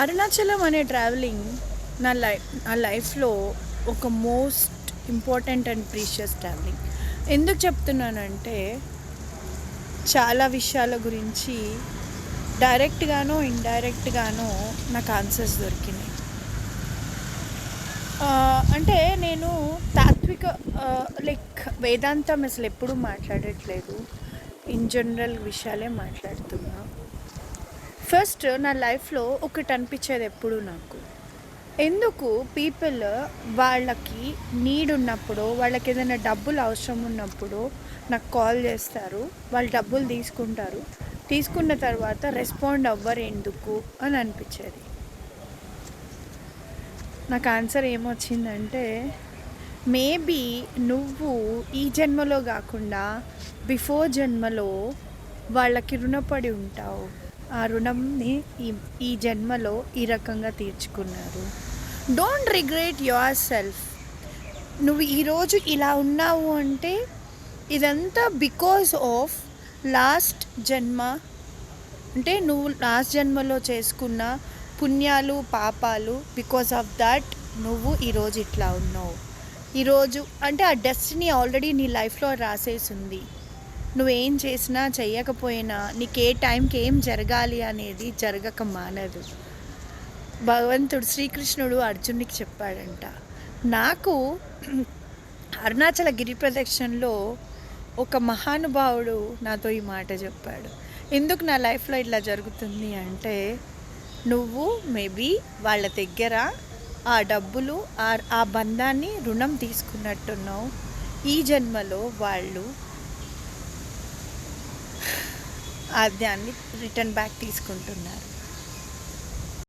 అరుణాచలం అనే ట్రావెలింగ్ నా లైఫ్లో ఒక most important and precious travelling. ఎందుకు చెప్తున్నానంటే చాలా విషయాల గురించి డైరెక్ట్గానో ఇండైరెక్ట్గానో నాకు ఆన్సర్స్ దొరికినాయి. అంటే నేను తాత్విక లైక్ వేదాంతం అసలు ఎప్పుడూ మాట్లాడట్లేదు, ఇన్ జనరల్ విషయాలే మాట్లాడుతున్నా. ఫస్ట్ నా లైఫ్లో ఒకటి అనిపించేది ఎప్పుడు నాకు, ఎందుకు పీపుల్ వాళ్ళకి నీడ్ ఉన్నప్పుడు, వాళ్ళకి ఏదైనా డబ్బులు అవసరం ఉన్నప్పుడు నాకు కాల్ చేస్తారు, వాళ్ళు డబ్బులు తీసుకుంటారు, తీసుకున్న తర్వాత రెస్పాండ్ అవ్వరు ఎందుకు అని అనిపించేది. నాకు ఆన్సర్ ఏమొచ్చిందంటే, మేబీ నువ్వు ఈ జన్మలో కాకుండా బిఫోర్ జన్మలో వాళ్ళకి రుణపడి ఉంటావు. ఆ రుణంని ఈ జన్మలో ఈ రకంగా తీర్చుకున్నారు. Don't regret yourself. నువ్వు ఈరోజు ఇలా ఉన్నావు అంటే ఇదంతా బికాజ్ ఆఫ్ లాస్ట్ జన్మ. అంటే నువ్వు లాస్ట్ జన్మలో చేసుకున్న పుణ్యాలు పాపాలు, బికాజ్ ఆఫ్ దాట్ నువ్వు ఈరోజు ఇట్లా ఉన్నావు. ఈరోజు అంటే ఆ డెస్టినీ ఆల్రెడీ నీ లైఫ్లో రాసేసింది. నువ్వేం చేసినా చెయ్యకపోయినా నీకు ఏ టైంకి ఏం జరగాలి అనేది జరగక మానదు. భగవంతుడు శ్రీకృష్ణుడు అర్జునుడికి చెప్పాడంట. నాకు అరుణాచల గిరి ప్రదక్షిణలో ఒక మహానుభావుడు నాతో ఈ మాట చెప్పాడు. ఎందుకు నా లైఫ్లో ఇట్లా జరుగుతుంది అంటే, నువ్వు మేబీ వాళ్ళ దగ్గర ఆ డబ్బులు ఆ బంధాన్ని రుణం తీసుకున్నట్టున్నావు. ఈ జన్మలో వాళ్ళు దాన్ని రిటర్న్ బ్యాక్ తీసుకుంటున్నారు.